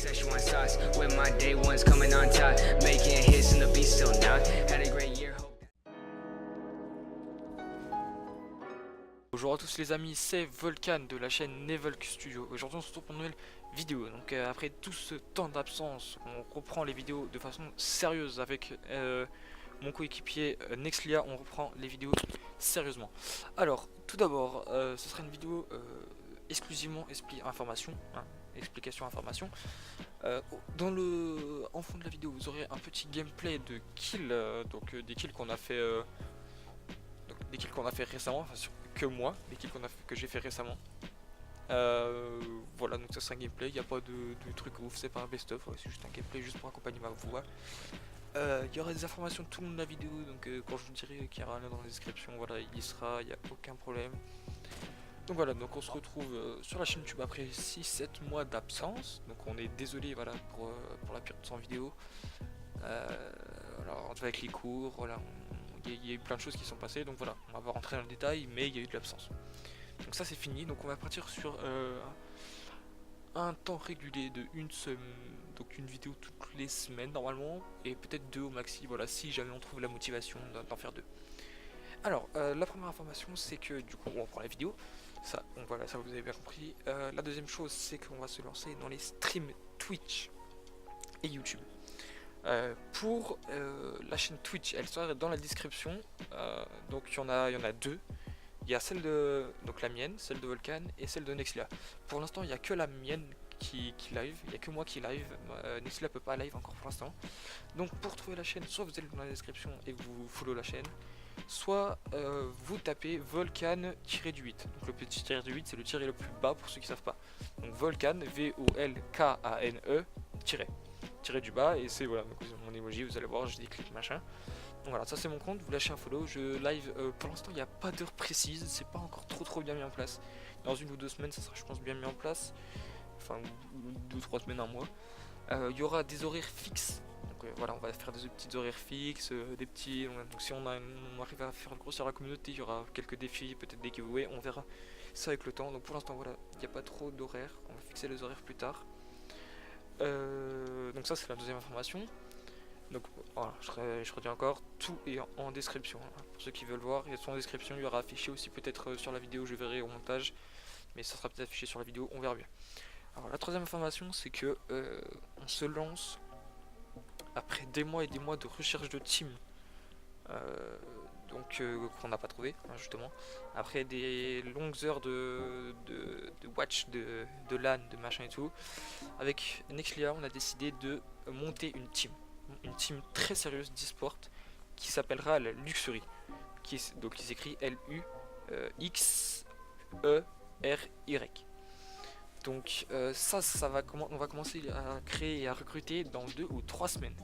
Szechuan sauce with my day ones coming on top, making hits and the beat still not. Had a great year. Bonjour à tous les amis, c'est Volcan de la chaîne Nevolk Studio. Aujourd'hui on se retrouve pour une nouvelle vidéo. Donc après tout ce temps d'absence, on reprend les vidéos de façon sérieuse avec mon coéquipier Nexlia. On reprend les vidéos sérieusement. Alors tout d'abord, ce sera une vidéo exclusivement information, hein, explication information. En fond de la vidéo, vous aurez un petit gameplay de kills, des kills qu'on a fait. Des kills qu'on a fait récemment, enfin que moi, des kills que j'ai fait récemment. Voilà, donc ça sera un gameplay, il n'y a pas de truc ouf, c'est pas un best-of, c'est juste un gameplay juste pour accompagner ma voix. Il y aura des informations tout le long de la vidéo, donc quand je vous dirai qu'il y aura un lien dans la description, voilà, il y sera, il n'y a aucun problème. Donc voilà, donc on se retrouve sur la chaîne YouTube après 6-7 mois d'absence, donc on est désolé voilà, pour la période sans vidéo. Alors avec les cours, voilà, il y a eu plein de choses qui sont passées, donc voilà, on va pas rentrer dans le détail, mais il y a eu de l'absence. Donc ça c'est fini, donc on va partir sur un temps régulier de une semaine, donc une vidéo toutes les semaines normalement, et peut-être deux au maxi, voilà, si jamais on trouve la motivation d'en faire deux. Alors, la première information c'est que du coup on reprend la vidéo, ça, donc voilà, ça vous avez bien compris. La deuxième chose c'est qu'on va se lancer dans les streams Twitch et YouTube. Pour la chaîne Twitch, elle sera dans la description. Donc il y en a deux. Il y a celle de la mienne, celle de Volcan et celle de Nexlia. Pour l'instant, il n'y a que la mienne qui live. Il n'y a que moi qui live. Nexlia peut pas live encore pour l'instant. Donc pour trouver la chaîne, soit vous allez dans la description et vous follow la chaîne, soit vous tapez Volcan-8. Donc le petit tiré du 8, c'est le tiré le plus bas pour ceux qui savent pas. Donc Volcan, V-O-L-K-A-N-E tiré du bas, et c'est voilà, donc mon emoji, vous allez voir, je déclic machin. Donc voilà, ça c'est mon compte, vous lâchez un follow, je live, pour l'instant il n'y a pas d'heure précise, c'est pas encore trop bien mis en place. Dans une ou deux semaines ça sera je pense bien mis en place, enfin 2-3 semaines, un mois. Il y aura des horaires fixes, donc voilà, on va faire des petites horaires fixes, des petits, donc si on arrive à faire grossir la communauté, il y aura quelques défis, peut-être des giveaways, on verra ça avec le temps. Donc pour l'instant voilà, il n'y a pas trop d'horaires, on va fixer les horaires plus tard. Donc ça c'est la deuxième information. Donc voilà, je redis encore, tout est en description. Pour ceux qui veulent voir, il y a tout en description, il y aura affiché aussi peut-être sur la vidéo, je verrai au montage. Mais ça sera peut-être affiché sur la vidéo, on verra bien. Alors la troisième information c'est que on se lance après des mois et des mois de recherche de team. Qu'on n'a pas trouvé, hein, justement. Après des longues heures de watch, de LAN, de machin et tout, avec Nexlia, on a décidé de monter une team très sérieuse d'e-sport qui s'appellera la Luxury, donc il s'écrit L-U-X-E-R-Y. Donc on va commencer à créer et à recruter dans 2 ou 3 semaines.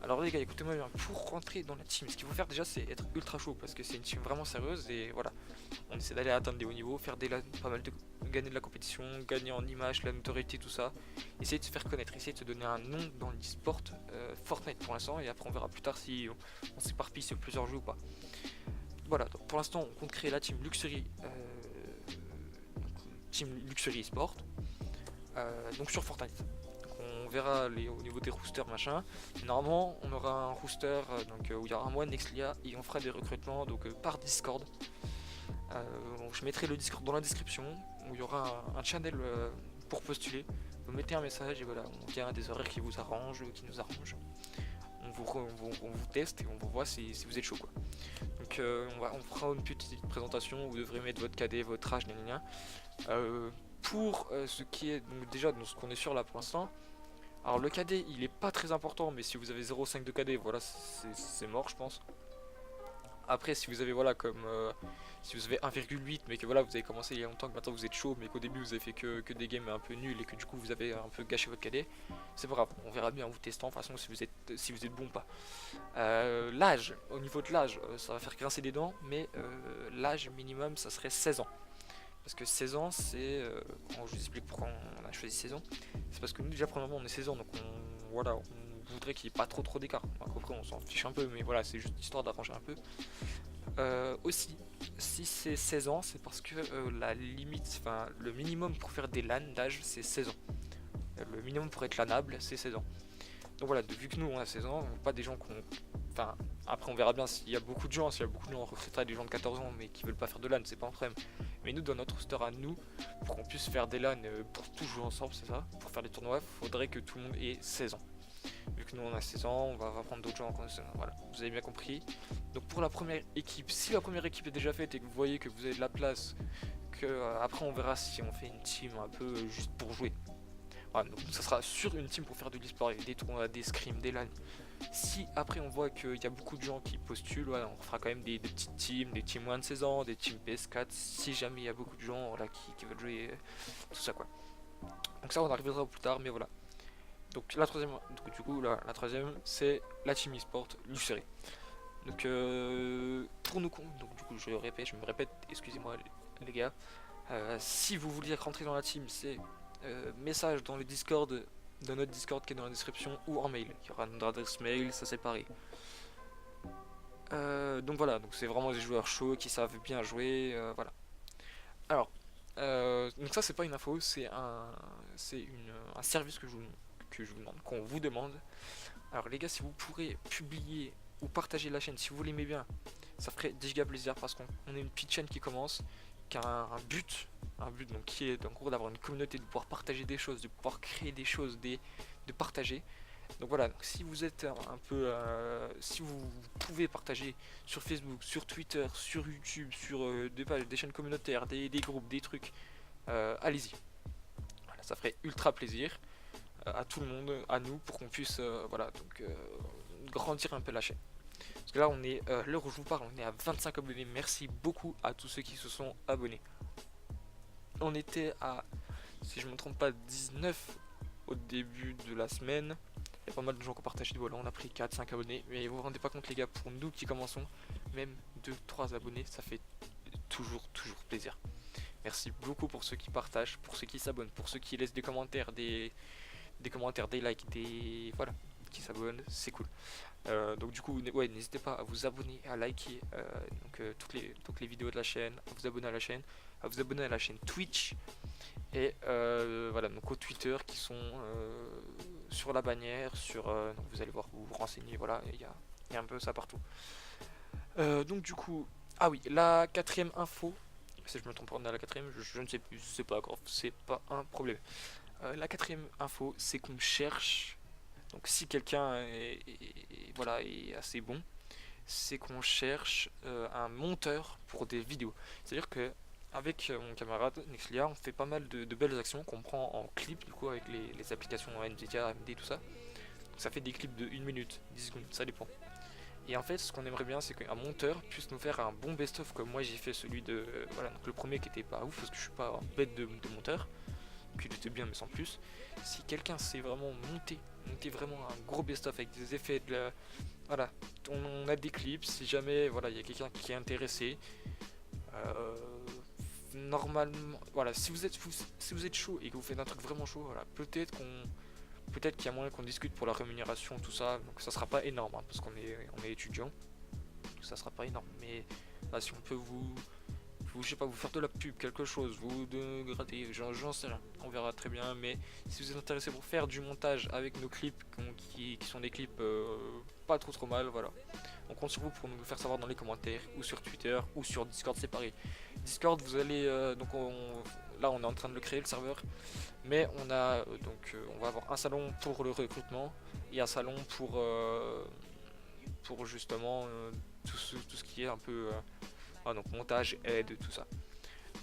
Alors les gars, écoutez-moi bien, pour rentrer dans la team, ce qu'il faut faire déjà c'est être ultra chaud, parce que c'est une team vraiment sérieuse, et voilà, on essaie d'aller atteindre des hauts niveaux, faire pas mal de gagner de la compétition, gagner en image, la notoriété, tout ça, essayer de se faire connaître, essayer de se donner un nom dans l'e-sport, Fortnite pour l'instant, et après on verra plus tard si on s'éparpille sur plusieurs jeux ou pas. Voilà, donc pour l'instant on compte créer la team Luxury, Sport, donc sur Fortnite. Donc on verra au niveau des roosters machin. Normalement on aura un rooster où il y aura moi, Nexlia, et on fera des recrutements par Discord. Je mettrai le Discord dans la description, où il y aura un channel pour postuler. Vous mettez un message et voilà, on vient à des horaires qui vous arrangent, qui nous arrangent. On vous teste et on vous voit si vous êtes chaud quoi. Donc on fera une petite présentation où vous devrez mettre votre KD, votre âge, pour ce qui est donc déjà ce qu'on est sûr là pour l'instant. Alors le KD il est pas très important, mais si vous avez 0,5 de KD, voilà, c'est mort je pense. Après si vous avez voilà si vous avez 1,8 mais que voilà vous avez commencé il y a longtemps, que maintenant vous êtes chaud, mais qu'au début vous avez fait que des games un peu nuls et que du coup vous avez un peu gâché votre KD, c'est pas grave, on verra bien en vous testant de toute façon si vous êtes bon ou pas. L'âge, au niveau de l'âge, ça va faire grincer des dents, mais l'âge minimum ça serait 16 ans. Parce que 16 ans c'est, je vous explique pourquoi on a choisi 16 ans, c'est parce que nous déjà premièrement on est 16 ans, donc on voudrait qu'il n'y ait pas trop d'écart. Après on s'en fiche un peu, mais voilà, c'est juste histoire d'arranger un peu. Aussi, si c'est 16 ans, c'est parce que la limite, enfin le minimum pour faire des LAN d'âge c'est 16 ans. Le minimum pour être lanable, c'est 16 ans. Donc voilà, vu que nous on a 16 ans, pas des gens qui ont... Enfin, après on verra bien s'il y a beaucoup de gens, recrutera des gens de 14 ans mais qui veulent pas faire de LAN, c'est pas un problème. Mais nous, dans notre roster à nous, pour qu'on puisse faire des LAN pour tout jouer ensemble, c'est ça, pour faire des tournois, il faudrait que tout le monde ait 16 ans. Vu que nous on a 16 ans, on va prendre d'autres gens. Voilà, vous avez bien compris. Donc pour la première équipe, si la première équipe est déjà faite et que vous voyez que vous avez de la place, que après on verra si on fait une team un peu juste pour jouer. Voilà, donc ça sera sur une team pour faire de l'e-sport avec des tournois, des scrims, des LAN. Si après on voit qu'il y a beaucoup de gens qui postulent, voilà, on fera quand même des petites teams, des teams moins de 16 ans, des teams PS4, si jamais il y a beaucoup de gens voilà, qui veulent jouer, tout ça quoi. Donc ça on arrivera plus tard, mais voilà. Donc la troisième, du coup la troisième c'est la team e-sport Lucéré. Donc pour nous, donc du coup je me répète, excusez-moi les gars. Si vous vouliez rentrer dans la team, c'est message dans le Discord, dans notre Discord qui est dans la description ou en mail. Il y aura notre adresse mail, ça c'est pareil. Donc voilà, donc c'est vraiment des joueurs chauds qui savent bien jouer, voilà. Alors, donc ça c'est pas une info, c'est un service que je vous demande, qu'on vous demande. Alors les gars, si vous pourrez publier ou partager la chaîne, si vous l'aimez bien, ça ferait giga plaisir parce qu'on est une petite chaîne qui commence, qui a un but donc qui est en gros d'avoir une communauté, de pouvoir partager des choses, de pouvoir créer des choses, de partager. Donc voilà, donc si vous êtes un peu, si vous pouvez partager sur Facebook, sur Twitter, sur YouTube, sur des pages, des chaînes communautaires, des groupes, des trucs, allez-y. Voilà, ça ferait ultra plaisir à tout le monde, à nous, pour qu'on puisse, voilà, donc grandir un peu la chaîne. Parce que là, on est, l'heure où je vous parle, on est à 25 abonnés. Merci beaucoup à tous ceux qui se sont abonnés. On était à, si je ne me trompe pas, 19 au début de la semaine. Il y a pas mal de gens qui ont partagé, voilà, on a pris 4-5 abonnés. Mais vous vous rendez pas compte les gars, pour nous qui commençons, même 2-3 abonnés, ça fait toujours plaisir. Merci beaucoup pour ceux qui partagent, pour ceux qui s'abonnent, pour ceux qui laissent des commentaires, des commentaires, des likes, des... voilà, qui s'abonnent, c'est cool. Donc du coup, ouais, n'hésitez pas à vous abonner, à liker toutes les vidéos de la chaîne, à vous abonner à la chaîne, Twitch et voilà, donc au Twitter qui sont sur la bannière, donc vous allez voir, vous vous renseignez, voilà, il y a un peu ça partout. Donc du coup, ah oui, la quatrième info, si je me trompe pas, on est à la quatrième, je ne sais plus, c'est pas grave, c'est pas un problème. La quatrième info, c'est qu'on cherche. Donc si quelqu'un est assez bon, c'est qu'on cherche un monteur pour des vidéos. C'est-à-dire que avec mon camarade Nexlia, on fait pas mal de belles actions qu'on prend en clip du coup avec les applications NVIDIA, AMD, tout ça. Donc, ça fait des clips de 1 minute, 10 secondes, ça dépend. Et en fait, ce qu'on aimerait bien, c'est qu'un monteur puisse nous faire un bon best-of comme moi j'ai fait celui de... voilà, donc le premier qui était pas ouf parce que je suis pas bête de monteur. Il était bien mais sans plus. Si quelqu'un sait vraiment monter vraiment un gros best-of avec des effets voilà, on a des clips, si jamais voilà, il y a quelqu'un qui est intéressé, normalement, voilà, si vous êtes chaud et que vous faites un truc vraiment chaud, voilà, peut-être qu'il y a moyen qu'on discute pour la rémunération, tout ça, donc ça sera pas énorme, hein, parce qu'on est étudiant, ça sera pas énorme, mais là, si on peut je sais pas, vous faire de la pub, quelque chose, vous de gratter, j'en sais rien, on verra très bien, mais si vous êtes intéressé pour faire du montage avec nos clips, qui sont des clips pas trop mal, voilà, on compte sur vous pour nous le faire savoir dans les commentaires, ou sur Twitter, ou sur Discord, c'est pareil. Discord, vous allez, donc là on est en train de le créer, le serveur, mais on va avoir un salon pour le recrutement, et un salon pour justement tout ce qui est un peu... donc montage, aide, tout ça.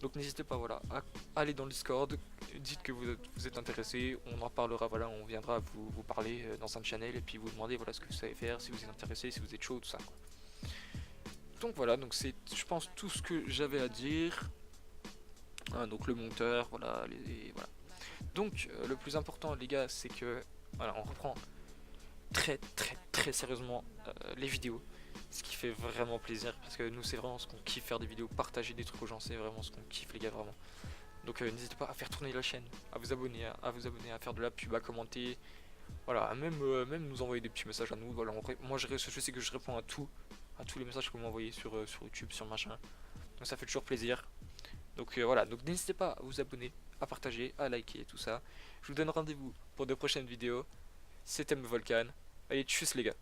Donc n'hésitez pas, voilà, à aller dans le Discord, dites que vous êtes intéressé, on en parlera, voilà, on viendra vous parler dans un channel et puis vous demander voilà ce que vous savez faire, si vous êtes intéressé, si vous êtes chaud, tout ça, quoi. Donc voilà, donc c'est je pense tout ce que j'avais à dire. Donc le monteur, voilà, voilà. Donc le plus important les gars, c'est que voilà, on reprend très sérieusement les vidéos. Ce qui fait vraiment plaisir parce que nous c'est vraiment ce qu'on kiffe, faire des vidéos, partager des trucs aux gens, c'est vraiment ce qu'on kiffe les gars, vraiment. Donc n'hésitez pas à faire tourner la chaîne, à vous abonner, à faire de la pub, à commenter, voilà, à même nous envoyer des petits messages à nous, voilà, moi je sais que je réponds à tous les messages que vous m'envoyez sur YouTube, sur machin, donc ça fait toujours plaisir. Donc voilà, donc n'hésitez pas à vous abonner, à partager, à liker, tout ça. Je vous donne rendez-vous pour de prochaines vidéos. C'était Volcan. Allez, tchuss les gars.